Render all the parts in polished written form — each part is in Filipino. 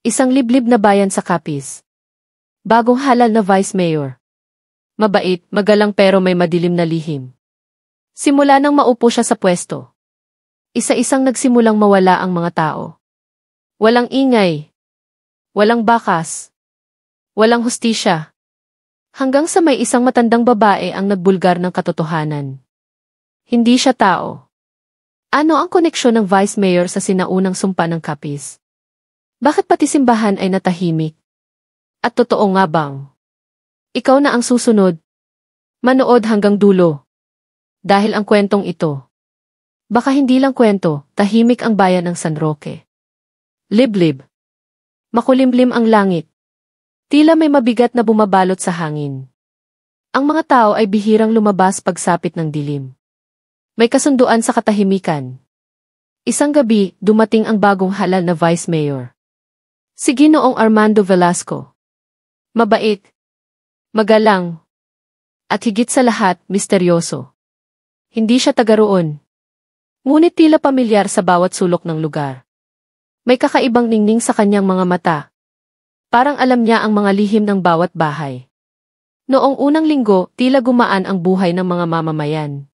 Isang liblib na bayan sa Capiz. Bagong halal na Vice Mayor. Mabait, magalang pero may madilim na lihim. Simula nang maupo siya sa pwesto, isa-isang nagsimulang mawala ang mga tao. Walang ingay. Walang bakas. Walang hustisya. Hanggang sa may isang matandang babae ang nagbulgar ng katotohanan. Hindi siya tao. Ano ang koneksyon ng Vice Mayor sa sinaunang sumpa ng Capiz? Bakit pati simbahan ay natahimik? At totoo nga bang ikaw na ang susunod? Manood hanggang dulo. Dahil ang kwentong ito, baka hindi lang kwento, tahimik ang bayan ng San Roque. Liblib. Makulimlim ang langit. Tila may mabigat na bumabalot sa hangin. Ang mga tao ay bihirang lumabas pagsapit ng dilim. May kasunduan sa katahimikan. Isang gabi, dumating ang bagong halal na Vice Mayor. Si Ginoong Armando Velasco. Mabait, magalang, at higit sa lahat, misteryoso. Hindi siya taga roon. Ngunit tila pamilyar sa bawat sulok ng lugar. May kakaibang ningning sa kanyang mga mata. Parang alam niya ang mga lihim ng bawat bahay. Noong unang linggo, tila gumaan ang buhay ng mga mamamayan.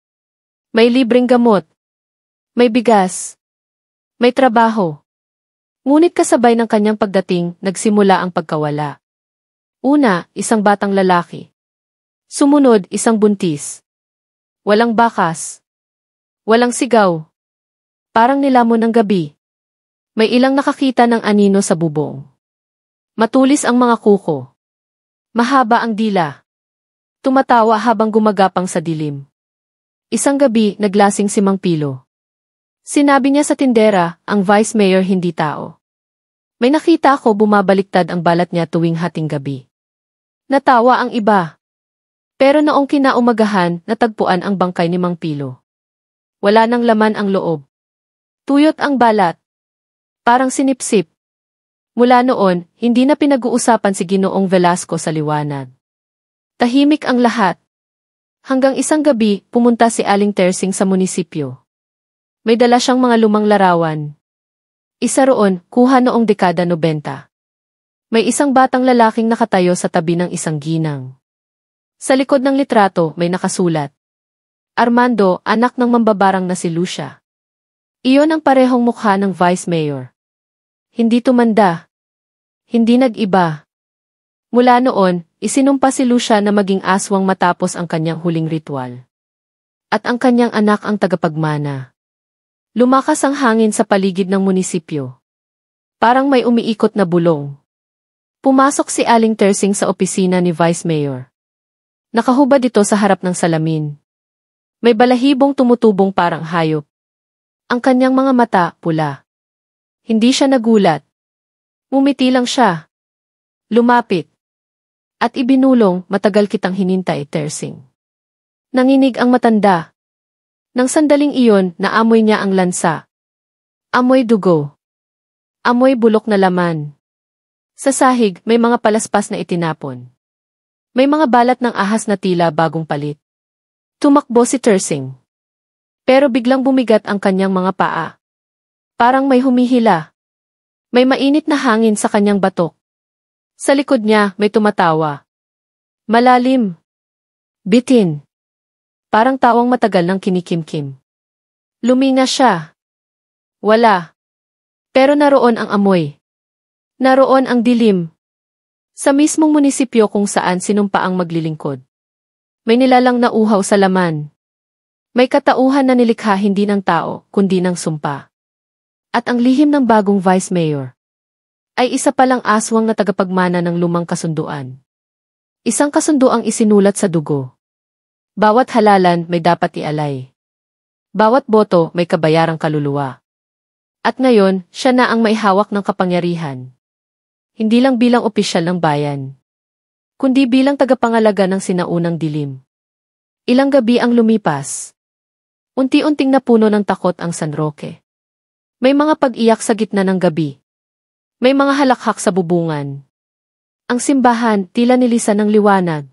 May libreng gamot. May bigas. May trabaho. Ngunit kasabay ng kanyang pagdating, nagsimula ang pagkawala. Una, isang batang lalaki. Sumunod, isang buntis. Walang bakas. Walang sigaw. Parang nilamon ng gabi. May ilang nakakita ng anino sa bubong. Matulis ang mga kuko. Mahaba ang dila. Tumatawa habang gumagapang sa dilim. Isang gabi, naglasing si Mang Pilo. Sinabi niya sa tindera, ang Vice Mayor hindi tao. May nakita ako bumabaliktad ang balat niya tuwing hating gabi. Natawa ang iba. Pero noong kinaumagahan, natagpuan ang bangkay ni Mang Pilo. Wala nang laman ang loob. Tuyot ang balat. Parang sinipsip. Mula noon, hindi na pinag-uusapan si Ginoong Velasco sa liwanag. Tahimik ang lahat. Hanggang isang gabi, pumunta si Aling Tersing sa munisipyo. May dala siyang mga lumang larawan. Isa roon, kuha noong dekada 90. May isang batang lalaking nakatayo sa tabi ng isang ginang. Sa likod ng litrato, may nakasulat. Armando, anak ng mambabarang na si Lucia. Iyon ang parehong mukha ng Vice Mayor. Hindi tumanda. Hindi nag-iba. Mula noon, isinumpa si Lucia na maging aswang matapos ang kanyang huling ritual. At ang kanyang anak ang tagapagmana. Lumakas ang hangin sa paligid ng munisipyo. Parang may umiikot na bulong. Pumasok si Aling Tersing sa opisina ni Vice Mayor. Nakahubad ito sa harap ng salamin. May balahibong tumutubong parang hayop. Ang kanyang mga mata, pula. Hindi siya nagulat. Ngumiti lang siya. Lumapit. At ibinulong, matagal kitang hinintay, Tersing. Nanginig ang matanda. Nang sandaling iyon, naamoy niya ang lansa. Amoy dugo. Amoy bulok na laman. Sa sahig, may mga palaspas na itinapon. May mga balat ng ahas na tila bagong palit. Tumakbo si Tersing. Pero biglang bumigat ang kanyang mga paa. Parang may humihila. May mainit na hangin sa kanyang batok. Sa likod niya, may tumatawa. Malalim. Bitin. Parang tawang matagal ng kinikimkim. Luminga siya. Wala. Pero naroon ang amoy. Naroon ang dilim. Sa mismong munisipyo kung saan sinumpa ang maglilingkod. May nilalang na uhaw sa laman. May katauhan na nilikha hindi ng tao, kundi ng sumpa. At ang lihim ng bagong Vice Mayor ay isa palang aswang na tagapagmana ng lumang kasunduan. Isang kasunduang isinulat sa dugo. Bawat halalan may dapat ialay. Bawat boto may kabayarang kaluluwa. At ngayon, siya na ang maihawak ng kapangyarihan. Hindi lang bilang opisyal ng bayan, kundi bilang tagapangalaga ng sinaunang dilim. Ilang gabi ang lumipas. Unti-unting napuno ng takot ang San Roque. May mga pag-iyak sa gitna ng gabi. May mga halakhak sa bubungan. Ang simbahan tila nilisan ng liwanag.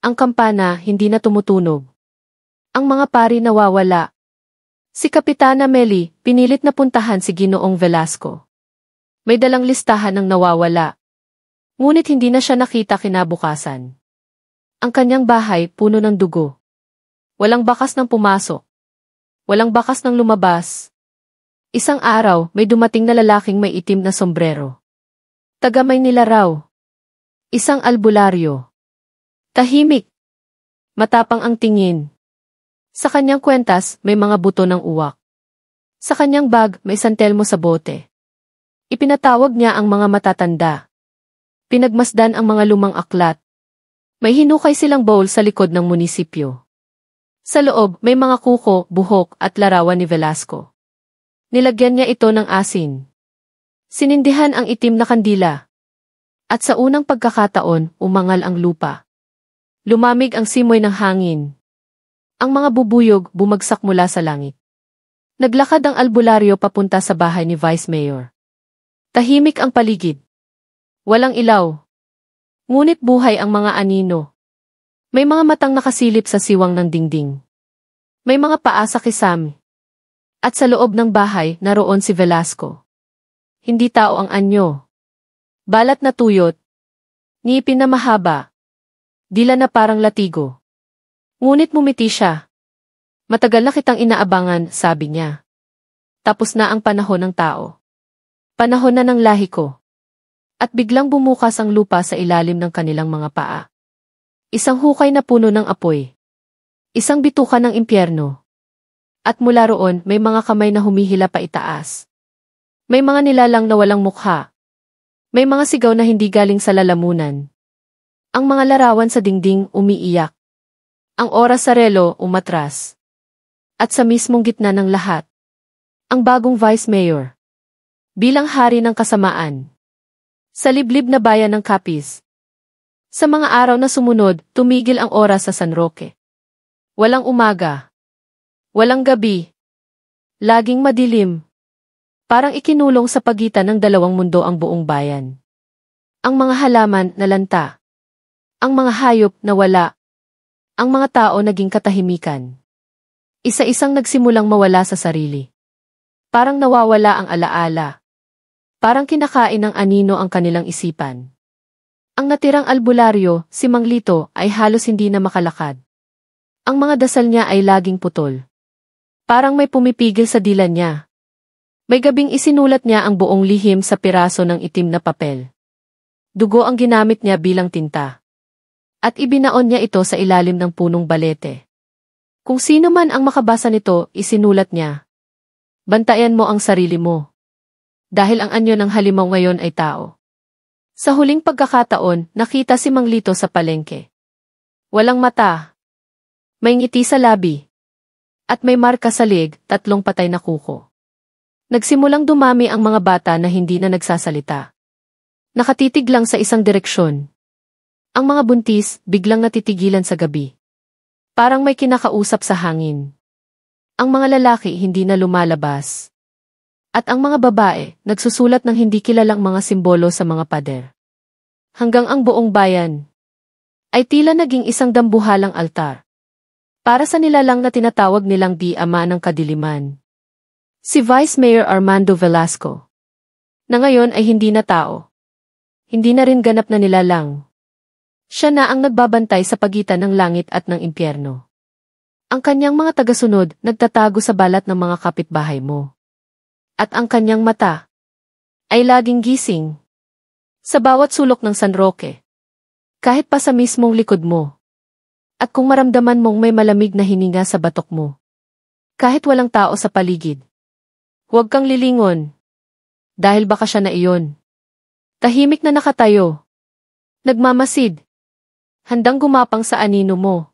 Ang kampana hindi na tumutunog. Ang mga pari nawawala. Si Kapitana Meli, pinilit na puntahan si Ginoong Velasco. May dalang listahan ng nawawala. Ngunit hindi na siya nakita kinabukasan. Ang kanyang bahay puno ng dugo. Walang bakas ng pumasok. Walang bakas ng lumabas. Isang araw, may dumating na lalaking may itim na sombrero. Taga Maynila raw. Isang albularyo. Tahimik. Matapang ang tingin. Sa kanyang kwentas, may mga buto ng uwak. Sa kanyang bag, may santelmo sa bote. Ipinatawag niya ang mga matatanda. Pinagmasdan ang mga lumang aklat. May hinukay silang bowl sa likod ng munisipyo. Sa loob, may mga kuko, buhok at larawan ni Velasco. Nilagyan niya ito ng asin. Sinindihan ang itim na kandila. At sa unang pagkakataon, umangal ang lupa. Lumamig ang simoy ng hangin. Ang mga bubuyog bumagsak mula sa langit. Naglakad ang albularyo papunta sa bahay ni Vice Mayor. Tahimik ang paligid. Walang ilaw. Ngunit buhay ang mga anino. May mga matang nakasilip sa siwang ng dingding. May mga paa sa kisame. At sa loob ng bahay, naroon si Velasco. Hindi tao ang anyo. Balat na tuyot. Ngipin na mahaba. Dila na parang latigo. Ngunit mumiti siya. Matagal na kitang inaabangan, sabi niya. Tapos na ang panahon ng tao. Panahon na ng lahi ko. At biglang bumukas ang lupa sa ilalim ng kanilang mga paa. Isang hukay na puno ng apoy. Isang bituka ng impyerno. At mula roon may mga kamay na humihila pa itaas. May mga nilalang na walang mukha. May mga sigaw na hindi galing sa lalamunan. Ang mga larawan sa dingding umiiyak. Ang oras sa relo umatras. At sa mismong gitna ng lahat, ang bagong Vice Mayor. Bilang hari ng kasamaan. Sa liblib na bayan ng Capiz. Sa mga araw na sumunod, tumigil ang oras sa San Roque. Walang umaga. Walang gabi. Laging madilim. Parang ikinulong sa pagitan ng dalawang mundo ang buong bayan. Ang mga halaman nalanta. Ang mga hayop nawala. Ang mga tao naging katahimikan. Isa-isang nagsimulang mawala sa sarili. Parang nawawala ang alaala. Parang kinakain ng anino ang kanilang isipan. Ang natirang albularyo, si Mang Lito, ay halos hindi na makalakad. Ang mga dasal niya ay laging putol. Parang may pumipigil sa dila niya. May gabing isinulat niya ang buong lihim sa piraso ng itim na papel. Dugo ang ginamit niya bilang tinta. At ibinaon niya ito sa ilalim ng punong balete. Kung sino man ang makabasa nito, isinulat niya. Bantayan mo ang sarili mo. Dahil ang anyo ng halimaw ngayon ay tao. Sa huling pagkakataon, nakita si Mang Lito sa palengke. Walang mata. May ngiti sa labi. At may marka sa leg, 3 patay na kuko. Nagsimulang dumami ang mga bata na hindi na nagsasalita. Nakatitig lang sa isang direksyon. Ang mga buntis, biglang natitigilan sa gabi. Parang may kinakausap sa hangin. Ang mga lalaki hindi na lumalabas. At ang mga babae, nagsusulat ng hindi kilalang mga simbolo sa mga pader. Hanggang ang buong bayan ay tila naging isang dambuhalang altar. Para sa nilalang na tinatawag nilang di ama ng kadiliman. Si Vice Mayor Armando Velasco. Na ngayon ay hindi na tao. Hindi na rin ganap na nilalang. Siya na ang nagbabantay sa pagitan ng langit at ng impyerno. Ang kanyang mga tagasunod nagtatago sa balat ng mga kapitbahay mo. At ang kanyang mata ay laging gising. Sa bawat sulok ng San Roque. Kahit pa sa mismong likod mo. At kung maramdaman mong may malamig na hininga sa batok mo. Kahit walang tao sa paligid. Huwag kang lilingon. Dahil baka siya na iyon. Tahimik na nakatayo. Nagmamasid. Handang gumapang sa anino mo.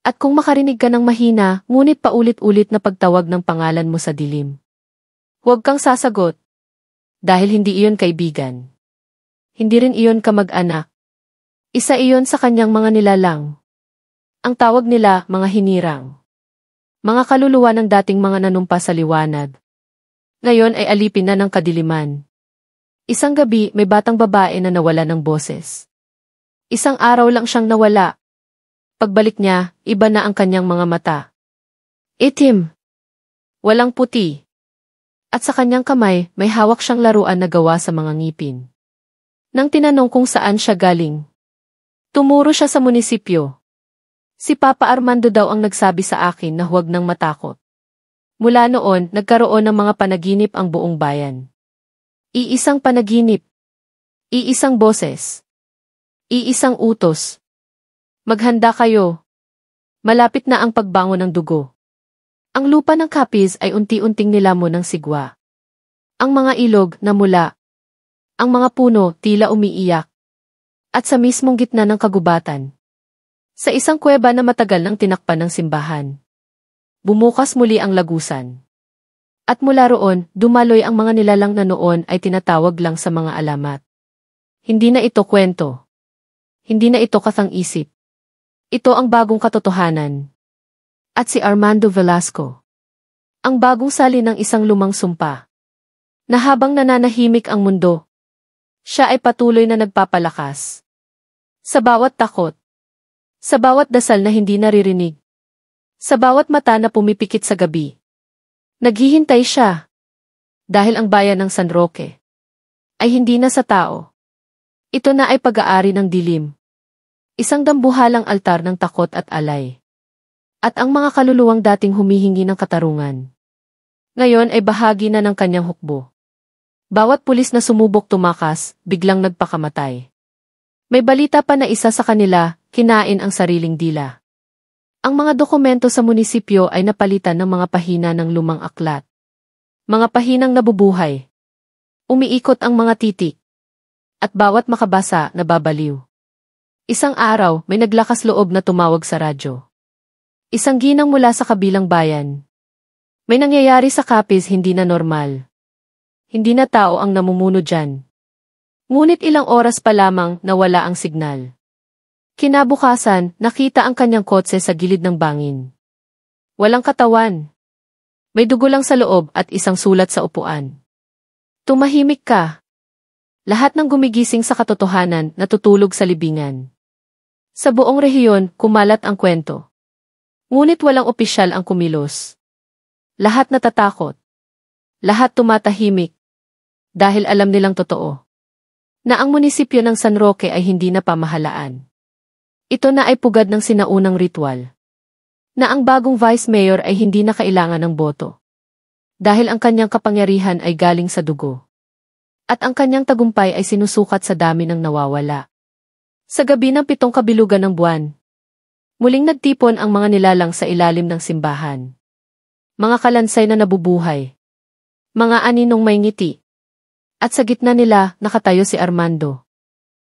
At kung makarinig ka ng mahina, ngunit paulit-ulit na pagtawag ng pangalan mo sa dilim. Huwag kang sasagot. Dahil hindi iyon kaibigan. Hindi rin iyon kamag-anak. Isa iyon sa kanyang mga nilalang. Ang tawag nila mga hinirang. Mga kaluluwa ng dating mga nanumpa sa liwanag. Ngayon ay alipin na ng kadiliman. Isang gabi may batang babae na nawala ng boses. Isang araw lang siyang nawala. Pagbalik niya, iba na ang kanyang mga mata. Itim. Walang puti. At sa kanyang kamay, may hawak siyang laruan na gawa sa mga ngipin. Nang tinanong kung saan siya galing, tumuro siya sa munisipyo. Si Papa Armando daw ang nagsabi sa akin na huwag nang matakot. Mula noon, nagkaroon ng mga panaginip ang buong bayan. Iisang panaginip. Iisang boses. Iisang utos. Maghanda kayo. Malapit na ang pagbangon ng dugo. Ang lupa ng Capiz ay unti-unting nilamon ng sigwa. Ang mga ilog namula. Ang mga puno tila umiiyak. At sa mismong gitna ng kagubatan, sa isang kuweba na matagal nang tinakpan ng simbahan, bumukas muli ang lagusan. At mula roon, dumaloy ang mga nilalang na noon ay tinatawag lang sa mga alamat. Hindi na ito kwento. Hindi na ito kathang-isip. Ito ang bagong katotohanan. At si Armando Velasco, ang bagong sali ng isang lumang sumpa, na habang nananahimik ang mundo, siya ay patuloy na nagpapalakas. Sa bawat takot, sa bawat dasal na hindi naririnig, sa bawat mata na pumipikit sa gabi, naghihintay siya. Dahil ang bayan ng San Roque ay hindi na sa tao. Ito na ay pag-aari ng dilim. Isang dambuhalang altar ng takot at alay. At ang mga kaluluwang dating humihingi ng katarungan, ngayon ay bahagi na ng kanyang hukbo. Bawat pulis na sumubok tumakas, biglang nagpakamatay. May balita pa na isa sa kanila, kinain ang sariling dila. Ang mga dokumento sa munisipyo ay napalitan ng mga pahina ng lumang aklat. Mga pahinang nabubuhay. Umiikot ang mga titik. At bawat makabasa nababaliw. Isang araw, may naglakas loob na tumawag sa radyo. Isang ginang mula sa kabilang bayan. May nangyayari sa Capiz hindi na normal. Hindi na tao ang namumuno dyan. Ngunit ilang oras pa lamang nawala ang signal. Kinabukasan, nakita ang kanyang kotse sa gilid ng bangin. Walang katawan. May dugo lang sa loob at isang sulat sa upuan. Tumahimik ka. Lahat ng gumigising sa katotohanan natutulog sa libingan. Sa buong rehiyon, kumalat ang kwento. Ngunit walang opisyal ang kumilos. Lahat natatakot. Lahat tumatahimik. Dahil alam nilang totoo. Na ang munisipyo ng San Roque ay hindi na pamahalaan. Ito na ay pugad ng sinaunang ritual. Na ang bagong vice mayor ay hindi na kailangan ng boto. Dahil ang kanyang kapangyarihan ay galing sa dugo. At ang kanyang tagumpay ay sinusukat sa dami ng nawawala. Sa gabi ng 7 kabilugan ng buwan, muling nagtipon ang mga nilalang sa ilalim ng simbahan. Mga kalansay na nabubuhay. Mga aninong may ngiti. At sa gitna nila, nakatayo si Armando.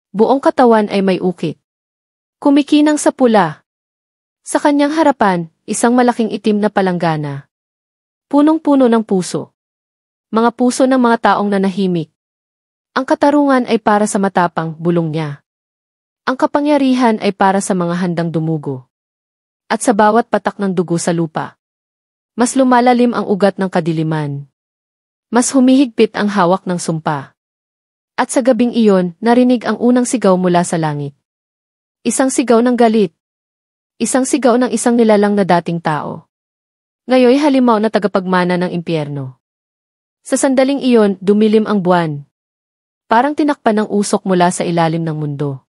Buong katawan ay may ukit. Kumikinang sa pula. Sa kanyang harapan, isang malaking itim na palanggana. Punong-puno ng puso. Mga puso ng mga taong nanahimik. Ang katarungan ay para sa matapang bulong niya. Ang kapangyarihan ay para sa mga handang dumugo. At sa bawat patak ng dugo sa lupa, mas lumalalim ang ugat ng kadiliman. Mas humihigpit ang hawak ng sumpa. At sa gabing iyon, narinig ang unang sigaw mula sa langit. Isang sigaw ng galit. Isang sigaw ng isang nilalang na dating tao. Ngayoy halimaw na tagapagmana ng impyerno. Sa sandaling iyon, dumilim ang buwan. Parang tinakpan ng usok mula sa ilalim ng mundo.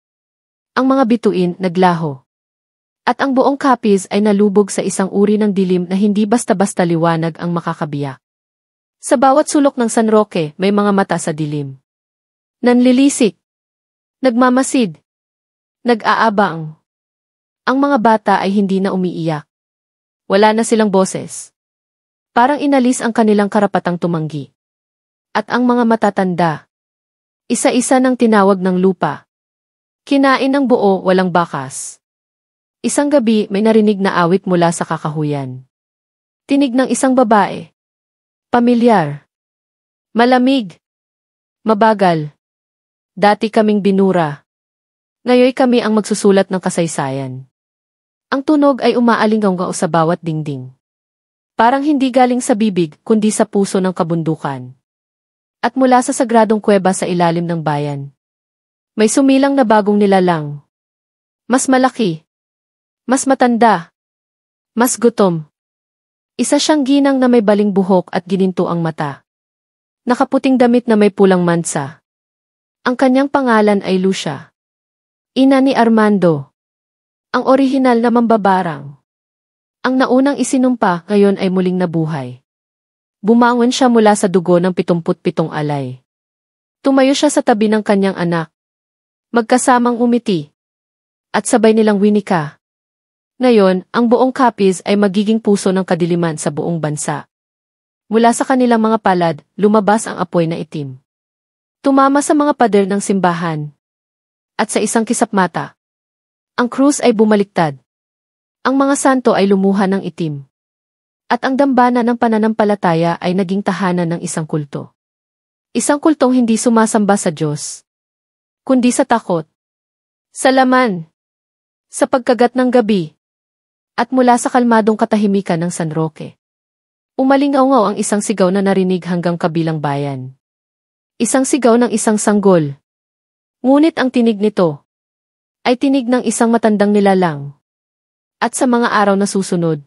Ang mga bituin naglaho. At ang buong Capiz ay nalubog sa isang uri ng dilim na hindi basta-basta liwanag ang makakabiyak. Sa bawat sulok ng San Roque may mga mata sa dilim. Nanlilisik. Nagmamasid. Nag-aabang. Ang mga bata ay hindi na umiiyak. Wala na silang boses. Parang inalis ang kanilang karapatang tumanggi. At ang mga matatanda, isa-isa nang tinawag ng lupa. Kinain ng buo, walang bakas. Isang gabi may narinig na awit mula sa kakahuyan. Tinig ng isang babae. Pamilyar. Malamig. Mabagal. Dati kaming binura. Ngayoy kami ang magsusulat ng kasaysayan. Ang tunog ay umaalingaw sa bawat dingding. Parang hindi galing sa bibig kundi sa puso ng kabundukan. At mula sa sagradong kuweba sa ilalim ng bayan, may sumilang na bagong nilalang. Mas malaki. Mas matanda. Mas gutom. Isa siyang ginang na may baling buhok at gininto ang mata. Nakaputing damit na may pulang mansa. Ang kanyang pangalan ay Lucia. Ina ni Armando. Ang orihinal na mambabarang. Ang naunang isinumpa ngayon ay muling nabuhay. Bumangon siya mula sa dugo ng 77 alay. Tumayo siya sa tabi ng kanyang anak. Magkasamang umiti. At sabay nilang winika. Ngayon, ang buong Capiz ay magiging puso ng kadiliman sa buong bansa. Mula sa kanilang mga palad, lumabas ang apoy na itim. Tumama sa mga pader ng simbahan. At sa isang kisapmata, ang krus ay bumaliktad. Ang mga santo ay lumuha ng itim. At ang dambana ng pananampalataya ay naging tahanan ng isang kulto. Isang kultong hindi sumasamba sa Diyos, kundi sa takot, sa laman, sa pagkagat ng gabi, at mula sa kalmadong katahimikan ng San Roque. Umalingaw ang isang sigaw na narinig hanggang kabilang bayan. Isang sigaw ng isang sanggol. Ngunit ang tinig nito ay tinig ng isang matandang nilalang. At sa mga araw na susunod,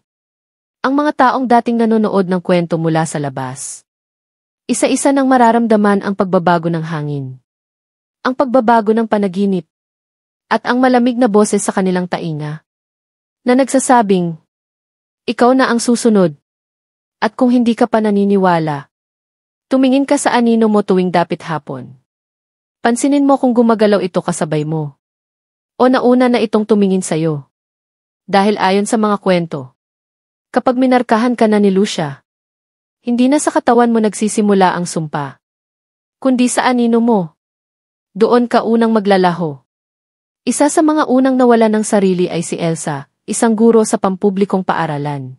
ang mga taong dating nanonood ng kwento mula sa labas, isa-isa nang mararamdaman ang pagbabago ng hangin, ang pagbabago ng panaginip, at ang malamig na boses sa kanilang tainga, na nagsasabing, ikaw na ang susunod. At kung hindi ka pa naniniwala, tumingin ka sa anino mo tuwing dapit hapon. Pansinin mo kung gumagalaw ito kasabay mo. O nauna na itong tumingin sa'yo. Dahil ayon sa mga kwento, kapag minarkahan ka na ni Lucia, hindi na sa katawan mo nagsisimula ang sumpa, kundi sa anino mo. Doon ka unang maglalaho. Isa sa mga unang nawala ng sarili ay si Elsa, isang guro sa pampublikong paaralan.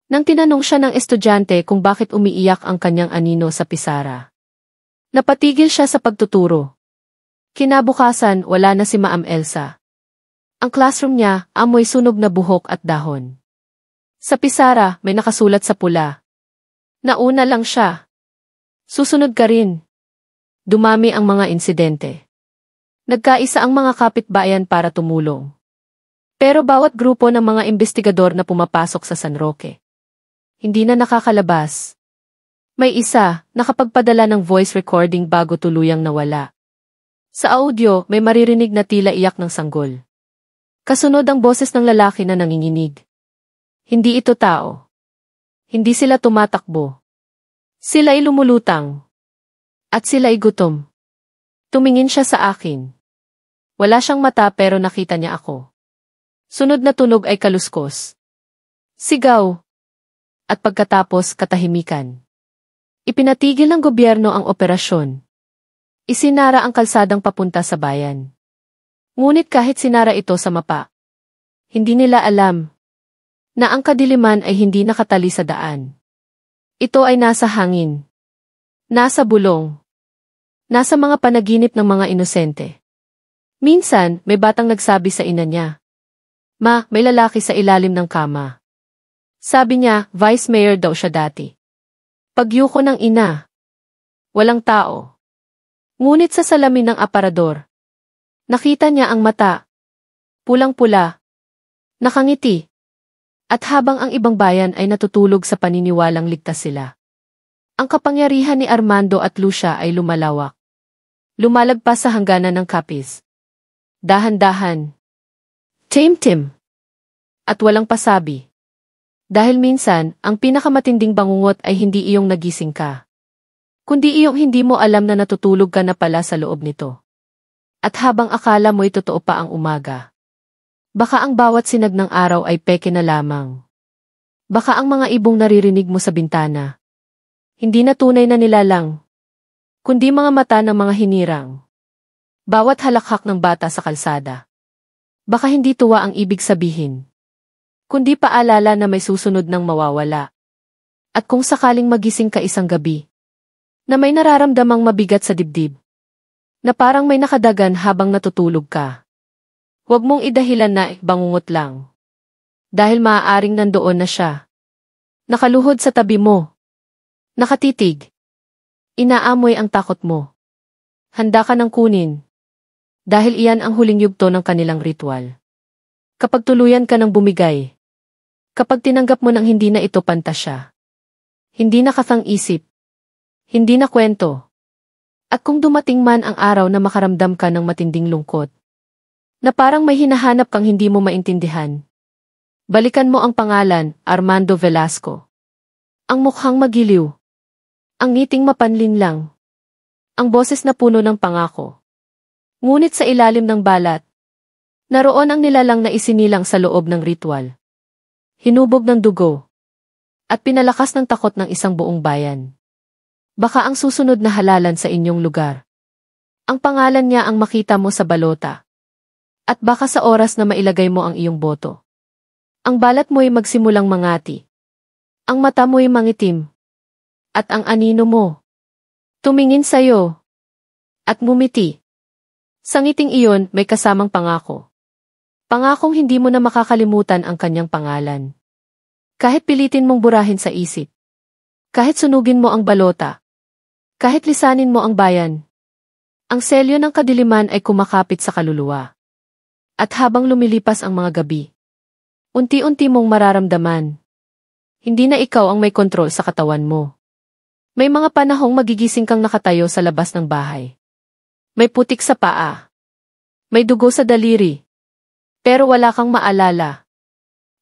Nang tinanong siya ng estudyante kung bakit umiiyak ang kanyang anino sa pisara, napatigil siya sa pagtuturo. Kinabukasan, wala na si Ma'am Elsa. Ang classroom niya, amoy sunog na buhok at dahon. Sa pisara, may nakasulat sa pula. Nauna lang siya. Susunod ka rin. Dumami ang mga insidente. Nagkaisa ang mga kapitbayan para tumulong. Pero bawat grupo ng mga investigador na pumapasok sa San Roque, hindi na nakakalabas. May isa, nakapagpadala ng voice recording bago tuluyang nawala. Sa audio, may maririnig na tila iyak ng sanggol. Kasunod ang boses ng lalaki na nanginginig. Hindi ito tao. Hindi sila tumatakbo. Sila ay lumulutang. At sila ay gutom. Tumingin siya sa akin. Wala siyang mata pero nakita niya ako. Sunod na tunog ay kaluskos. Sigaw. At pagkatapos katahimikan. Ipinatigil ng gobyerno ang operasyon. Isinara ang kalsadang papunta sa bayan. Ngunit kahit sinara ito sa mapa, hindi nila alam na ang kadiliman ay hindi nakatali sa daan. Ito ay nasa hangin, nasa bulong, nasa mga panaginip ng mga inosente. Minsan, may batang nagsabi sa ina niya, "Ma, may lalaki sa ilalim ng kama." Sabi niya, vice mayor daw siya dati. Pagyuko ng ina. Walang tao. Ngunit sa salamin ng aparador, nakita niya ang mata. Pulang-pula. Nakangiti. At habang ang ibang bayan ay natutulog sa paniniwalang ligtas sila, ang kapangyarihan ni Armando at Lucia ay lumalawak. Lumalagpas sa hangganan ng Capiz. Dahan-dahan. Tim-tim. At walang pasabi. Dahil minsan, ang pinakamatinding bangungot ay hindi iyong nagising ka, kundi iyong hindi mo alam na natutulog ka na pala sa loob nito. At habang akala mo'y totoo pa ang umaga, baka ang bawat sinag ng araw ay peke na lamang. Baka ang mga ibong naririnig mo sa bintana, hindi na tunay na nilalang, kundi mga mata ng mga hinirang. Bawat halakhak ng bata sa kalsada, baka hindi tuwa ang ibig sabihin, kundi paalala na may susunod ng mawawala. At kung sakaling magising ka isang gabi, na may nararamdamang mabigat sa dibdib, na parang may nakadagan habang natutulog ka, huwag mong idahilan na bangungot lang. Dahil maaaring nandoon na siya. Nakaluhod sa tabi mo. Nakatitig. Inaamoy ang takot mo. Handa ka ng kunin. Dahil iyan ang huling yugto ng kanilang ritual. Kapag tuluyan ka ng bumigay, kapag tinanggap mo nang hindi na ito pantasya, hindi nakatang isip, Hindi na kwento. At kung dumating man ang araw na makaramdam ka ng matinding lungkot, na parang may hinahanap kang hindi mo maintindihan, balikan mo ang pangalan, Armando Velasco. Ang mukhang magiliw. Ang ngiting mapanlinlang. Ang boses na puno ng pangako. Ngunit sa ilalim ng balat, naroon ang nilalang na isinilang sa loob ng ritual. Hinubog ng dugo. At pinalakas ng takot ng isang buong bayan. Baka ang susunod na halalan sa inyong lugar. Ang pangalan niya ang makita mo sa balota. At baka sa oras na mailagay mo ang iyong boto. Ang balat mo'y magsimulang mangati. Ang mata mo'y mangitim. At ang anino mo tumingin sa'yo. At ngumiti. Sa ngiting iyon may kasamang pangako. Pangakong hindi mo na makakalimutan ang kanyang pangalan. Kahit pilitin mong burahin sa isip. Kahit sunugin mo ang balota. Kahit lisanin mo ang bayan. Ang selyo ng kadiliman ay kumakapit sa kaluluwa. At habang lumilipas ang mga gabi, unti-unti mong mararamdaman. Hindi na ikaw ang may kontrol sa katawan mo. May mga panahong magigising kang nakatayo sa labas ng bahay. May putik sa paa. May dugo sa daliri. Pero wala kang maalala.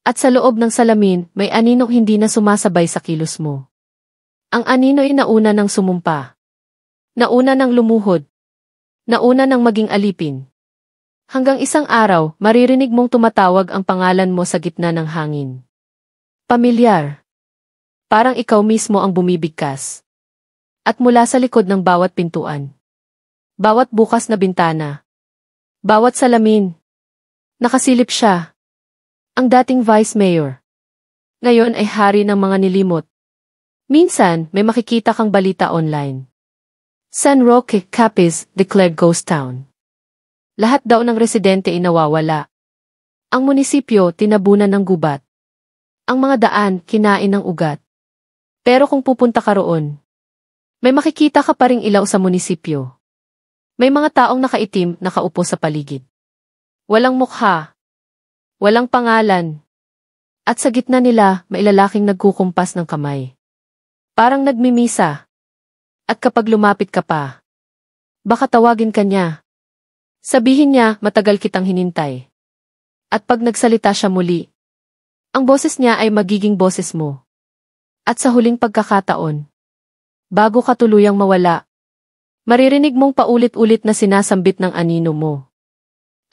At sa loob ng salamin, may aninong hindi na sumasabay sa kilos mo. Ang anino'y nauna ng sumumpa. Nauna ng lumuhod. Nauna ng maging alipin. Hanggang isang araw, maririnig mong tumatawag ang pangalan mo sa gitna ng hangin. Pamilyar. Parang ikaw mismo ang bumibigkas. At mula sa likod ng bawat pintuan. Bawat bukas na bintana. Bawat salamin. Nakasilip siya. Ang dating vice mayor. Ngayon ay hari ng mga nilimot. Minsan, may makikita kang balita online. San Roque, Capiz, declared ghost town. Lahat daw ng residente ay nawawala. Ang munisipyo, tinabunan ng gubat. Ang mga daan, kinain ng ugat. Pero kung pupunta ka roon, may makikita ka pa ring ilaw sa munisipyo. May mga taong nakaitim, nakaupo sa paligid. Walang mukha. Walang pangalan. At sa gitna nila, may lalaking nagkukumpas ng kamay. Parang nagmimisa. At kapag lumapit ka pa, baka tawagin ka niya. Sabihin niya, matagal kitang hinintay. At pag nagsalita siya muli, ang boses niya ay magiging boses mo. At sa huling pagkakataon, bago ka tuluyang mawala, maririnig mong paulit-ulit na sinasambit ng anino mo.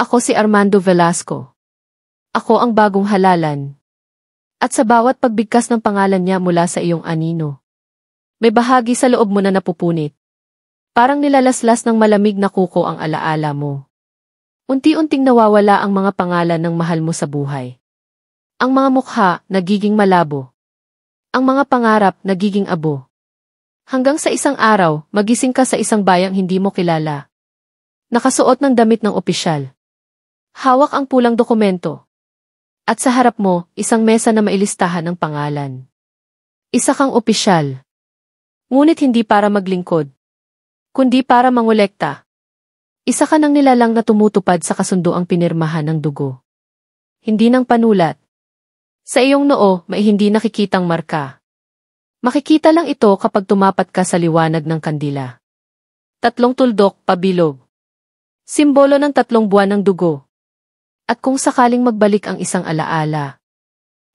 Ako si Armando Velasco. Ako ang bagong halalan. At sa bawat pagbigkas ng pangalan niya mula sa iyong anino, may bahagi sa loob mo na napupunit. Parang nilalaslas ng malamig na kuko ang alaala mo. Unti-unting nawawala ang mga pangalan ng mahal mo sa buhay. Ang mga mukha nagiging malabo. Ang mga pangarap nagiging abo. Hanggang sa isang araw, magising ka sa isang bayang hindi mo kilala. Nakasuot ng damit ng opisyal. Hawak ang pulang dokumento. At sa harap mo, isang mesa na mailistahan ng pangalan. Isa kang opisyal. Ngunit hindi para maglingkod, kundi para mangolekta. Isa ka ng nilalang na tumutupad sa kasunduang pinirmahan ng dugo. Hindi ng panulat. Sa iyong noo, may hindi nakikitang marka. Makikita lang ito kapag tumapat ka sa liwanag ng kandila. 3 tuldok, pabilog. Simbolo ng 3 buwan ng dugo. At kung sakaling magbalik ang isang alaala,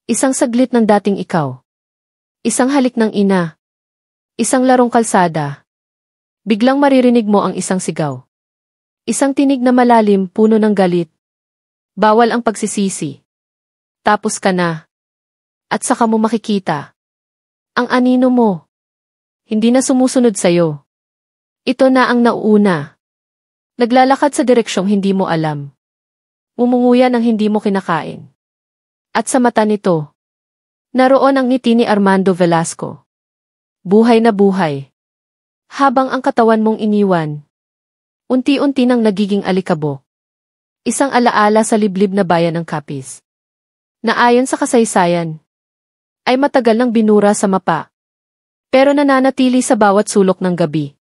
isang saglit ng dating ikaw, isang halik ng ina, isang larong kalsada. Biglang maririnig mo ang isang sigaw. Isang tinig na malalim, puno ng galit. Bawal ang pagsisisi. Tapos ka na. At saka mo makikita. Ang anino mo. Hindi na sumusunod sa'yo. Ito na ang nauuna. Naglalakad sa direksyong hindi mo alam. Umunguya ng hindi mo kinakain. At sa mata nito, naroon ang ngiti ni Armando Velasco. Buhay na buhay. Habang ang katawan mong iniwan, unti-unti nang nagiging alikabok. Isang alaala sa liblib na bayan ng Capiz. Na ayon sa kasaysayan, ay matagal nang binura sa mapa. Pero nananatili sa bawat sulok ng gabi.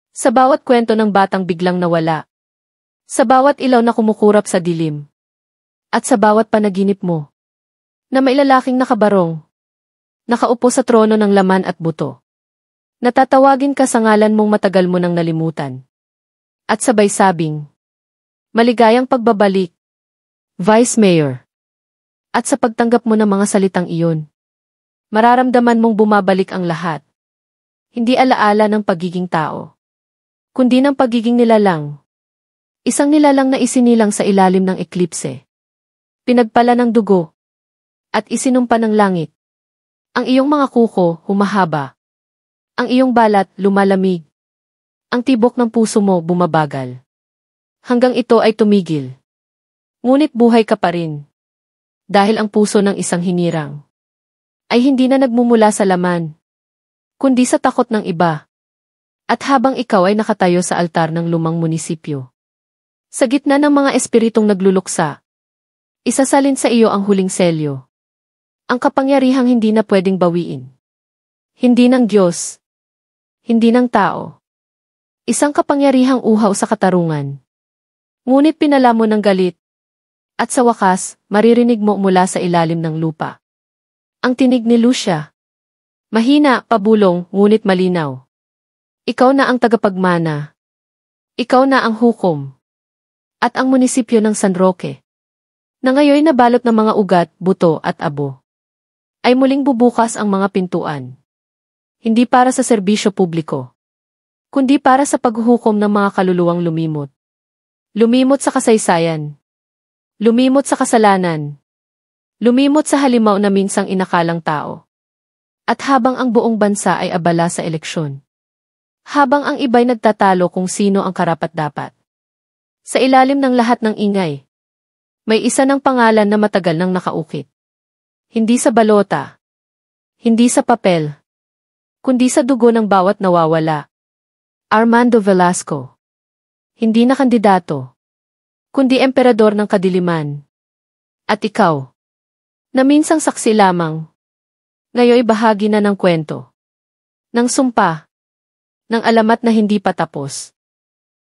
Sa bawat kwento ng batang biglang nawala. Sa bawat ilaw na kumukurap sa dilim. At sa bawat panaginip mo, na may lalaking nakabarong. Nakaupo sa trono ng laman at buto. Natatawagin ka sa ngalan mong matagal mo nang nalimutan. At sabay sabing, maligayang pagbabalik, Vice Mayor. At sa pagtanggap mo ng mga salitang iyon, mararamdaman mong bumabalik ang lahat. Hindi alaala ng pagiging tao, kundi ng pagiging nilalang. Isang nilalang na isinilang sa ilalim ng eklipse. Pinagpala ng dugo, at isinumpa ng langit. Ang iyong mga kuko humahaba. Ang iyong balat lumalamig. Ang tibok ng puso mo bumabagal. Hanggang ito ay tumigil. Ngunit buhay ka pa rin. Dahil ang puso ng isang hinirang ay hindi na nagmumula sa laman, kundi sa takot ng iba. At habang ikaw ay nakatayo sa altar ng lumang munisipyo, sa gitna ng mga espiritong nagluluksa, isasalin sa iyo ang huling selyo. Ang kapangyarihang hindi na pwedeng bawiin. Hindi ng Diyos. Hindi ng tao. Isang kapangyarihang uhaw sa katarungan. Ngunit pinala mo ng galit. At sa wakas, maririnig mo mula sa ilalim ng lupa ang tinig ni Lucia. Mahina, pabulong, ngunit malinaw. Ikaw na ang tagapagmana. Ikaw na ang hukom. At ang munisipyo ng San Roque, na ngayon nabalot ng mga ugat, buto at abo, ay muling bubukas ang mga pintuan. Hindi para sa serbisyo publiko, kundi para sa paghuhukom ng mga kaluluwang lumimot. Lumimot sa kasaysayan. Lumimot sa kasalanan. Lumimot sa halimaw na minsang inakalang tao. At habang ang buong bansa ay abala sa eleksyon. Habang ang iba'y nagtatalo kung sino ang karapat-dapat. Sa ilalim ng lahat ng ingay, may isa ng pangalan na matagal nang nakaukit. Hindi sa balota. Hindi sa papel. Kundi sa dugo ng bawat nawawala. Armando Velasco. Hindi na kandidato, kundi emperador ng kadiliman. At ikaw, na minsang saksi lamang, ngayoy bahagi na ng kwento. Ng sumpa. Ng alamat na hindi pa tapos.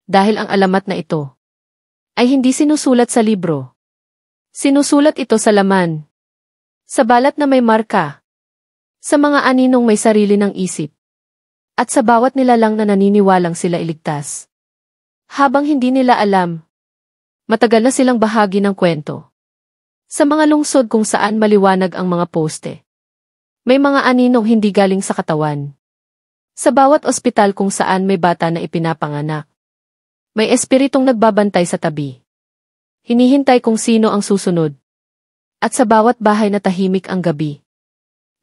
Dahil ang alamat na ito ay hindi sinusulat sa libro. Sinusulat ito sa laman. Sa balat na may marka. Sa mga aninong may sarili ng isip. At sa bawat nilalang na naniniwalang sila iligtas. Habang hindi nila alam, matagal na silang bahagi ng kwento. Sa mga lungsod kung saan maliwanag ang mga poste, may mga aninong hindi galing sa katawan. Sa bawat ospital kung saan may bata na ipinapanganak, may espiritong nagbabantay sa tabi. Hinihintay kung sino ang susunod. At sa bawat bahay na tahimik ang gabi,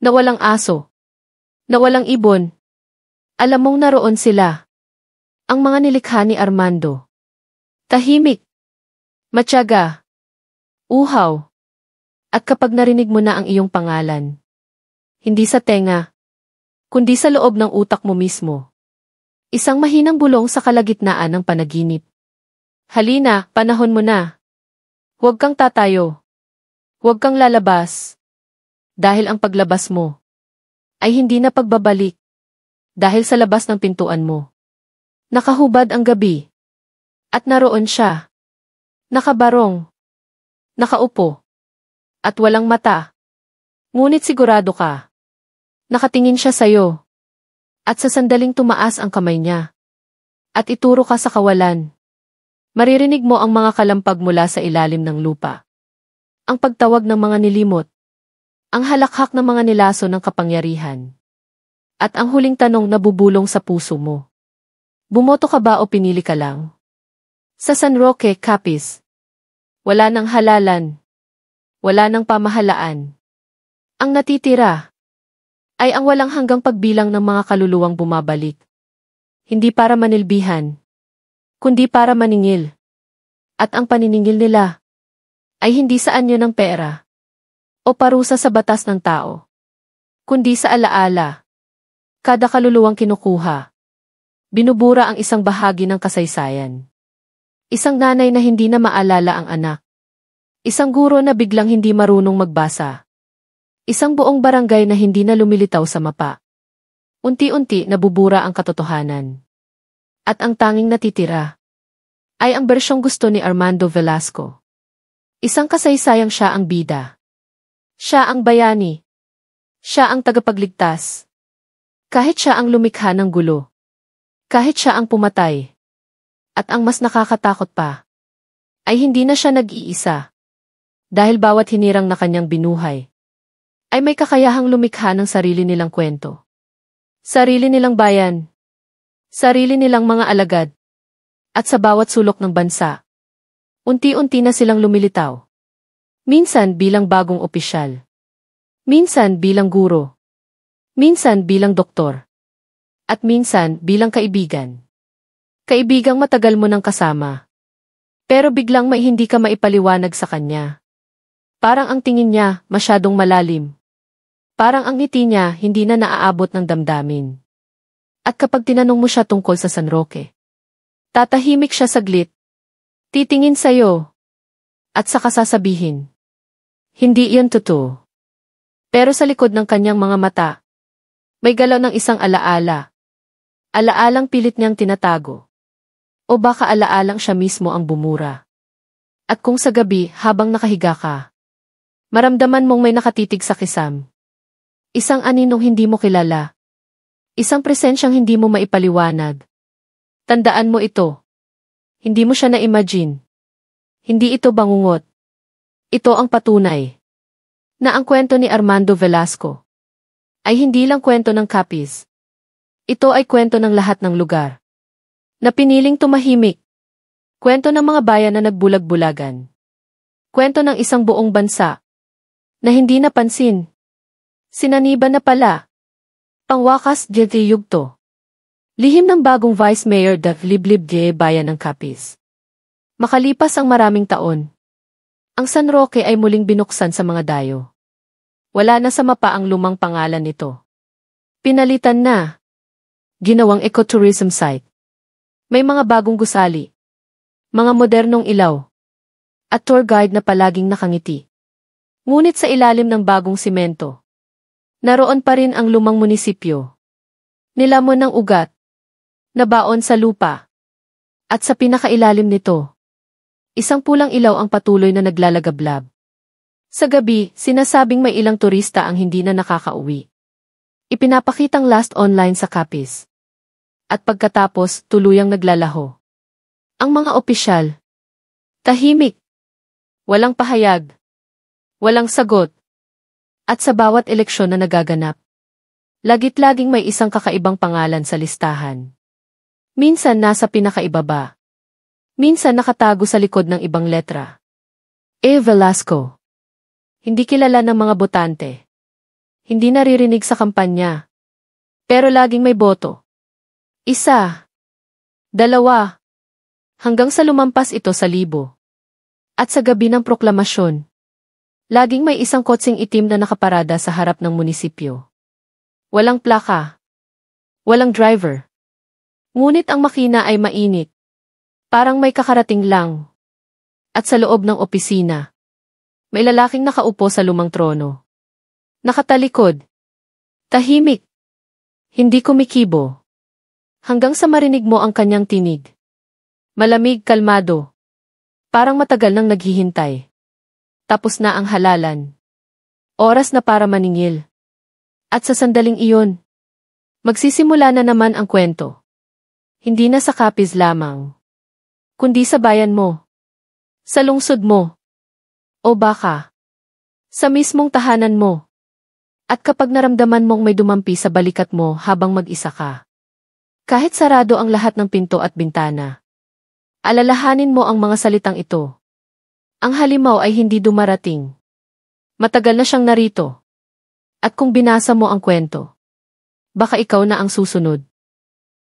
na walang aso, na walang ibon, alam mong naroon sila. Ang mga nilikha ni Armando. Tahimik, matyaga, uhaw. At kapag narinig mo na ang iyong pangalan, hindi sa tenga, kundi sa loob ng utak mo mismo. Isang mahinang bulong sa kalagitnaan ng panaginip. Halina, panahon mo na. Huwag kang tatayo. Huwag kang lalabas. Dahil ang paglabas mo ay hindi na pagbabalik. Dahil sa labas ng pintuan mo, nakahubad ang gabi. At naroon siya. Nakabarong. Nakaupo. At walang mata. Ngunit sigurado ka. Nakatingin siya sa'yo. At sa sandaling tumaas ang kamay niya. At ituro ka sa kawalan. Maririnig mo ang mga kalampag mula sa ilalim ng lupa. Ang pagtawag ng mga nilimot. Ang halakhak ng mga nilaso ng kapangyarihan. At ang huling tanong na bubulong sa puso mo. Bumoto ka ba o pinili ka lang? Sa San Roque, Capiz. Wala nang halalan. Wala nang pamahalaan. Ang natitira ay ang walang hanggang pagbilang ng mga kaluluwang bumabalik. Hindi para manilbihan, kundi para maningil. At ang paniningil nila ay hindi sa anyo ng pera o parusa sa batas ng tao, kundi sa alaala. Kada kaluluwang kinukuha, binubura ang isang bahagi ng kasaysayan. Isang nanay na hindi na maalala ang anak. Isang guro na biglang hindi marunong magbasa. Isang buong barangay na hindi na lumilitaw sa mapa. Unti-unti nabubura ang katotohanan. At ang tanging natitira ay ang bersyong gusto ni Armando Velasco. Isang kasaysayang siya ang bida. Siya ang bayani. Siya ang tagapagligtas. Kahit siya ang lumikha ng gulo. Kahit siya ang pumatay. At ang mas nakakatakot pa, ay hindi na siya nag-iisa. Dahil bawat hinirang na kanyang binuhay, ay may kakayahang lumikha ng sarili nilang kwento. Sarili nilang bayan. Sarili nilang mga alagad. At sa bawat sulok ng bansa, unti-unti na silang lumilitaw. Minsan bilang bagong opisyal. Minsan bilang guro. Minsan bilang doktor. At minsan bilang kaibigan. Kaibigang matagal mo nang kasama. Pero biglang may hindi ka maipaliwanag sa kanya. Parang ang tingin niya masyadong malalim. Parang ang ngiti niya hindi na naaabot ng damdamin. At kapag tinanong mo siya tungkol sa San Roque, tatahimik siya saglit. Titingin sa'yo. At saka sasabihin, hindi iyan totoo. Pero sa likod ng kanyang mga mata, may galaw ng isang alaala. Alaalang pilit niyang tinatago. O baka alaalang siya mismo ang bumura. At kung sa gabi habang nakahiga ka, maramdaman mong may nakatitig sa kisam. Isang aninong hindi mo kilala. Isang presensyang hindi mo maipaliwanag. Tandaan mo ito. Hindi mo siya na-imagine. Hindi ito bangungot. Ito ang patunay. Na ang kwento ni Armando Velasco ay hindi lang kwento ng Capiz. Ito ay kwento ng lahat ng lugar na piniling tumahimik. Kwento ng mga bayan na nagbulag-bulagan. Kwento ng isang buong bansa na hindi napansin. Sinaniban na pala. Pangwakas Jeti Yugto. Lihim ng bagong Vice Mayor Dav Liblib de Bayan ng Capiz. Makalipas ang maraming taon, ang San Roque ay muling binuksan sa mga dayo. Wala na sa mapa ang lumang pangalan nito. Pinalitan na. Ginawang ecotourism site. May mga bagong gusali. Mga modernong ilaw. At tour guide na palaging nakangiti. Ngunit sa ilalim ng bagong simento, naroon pa rin ang lumang munisipyo. Nilamon ng ugat. Nabaon sa lupa. At sa pinakailalim nito, isang pulang ilaw ang patuloy na naglalagablab. Sa gabi, sinasabing may ilang turista ang hindi na nakakauwi. Ipinapakitang last online sa Capiz. At pagkatapos, tuluyang naglalaho. Ang mga opisyal, tahimik. Walang pahayag. Walang sagot. At sa bawat eleksyon na nagaganap, lagit-laging may isang kakaibang pangalan sa listahan. Minsan nasa pinakaibaba. Minsan nakatago sa likod ng ibang letra. Velasco. Hindi kilala ng mga botante. Hindi naririnig sa kampanya. Pero laging may boto. Isa. Dalawa. Hanggang sa lumampas ito sa 1,000. At sa gabi ng proklamasyon, laging may isang kotseng itim na nakaparada sa harap ng munisipyo. Walang plaka. Walang driver. Ngunit ang makina ay mainit. Parang may kakarating lang. At sa loob ng opisina, may lalaking nakaupo sa lumang trono. Nakatalikod. Tahimik. Hindi kumikibo. Hanggang sa marinig mo ang kanyang tinig. Malamig, kalmado. Parang matagal nang naghihintay. Tapos na ang halalan. Oras na para maningil. At sa sandaling iyon, magsisimula na naman ang kwento. Hindi na sa Capiz lamang, kundi sa bayan mo. Sa lungsod mo. O baka, sa mismong tahanan mo. At kapag naramdaman mong may dumampi sa balikat mo habang mag-isa ka, kahit sarado ang lahat ng pinto at bintana, alalahanin mo ang mga salitang ito. Ang halimaw ay hindi dumarating. Matagal na siyang narito. At kung binasa mo ang kwento, baka ikaw na ang susunod.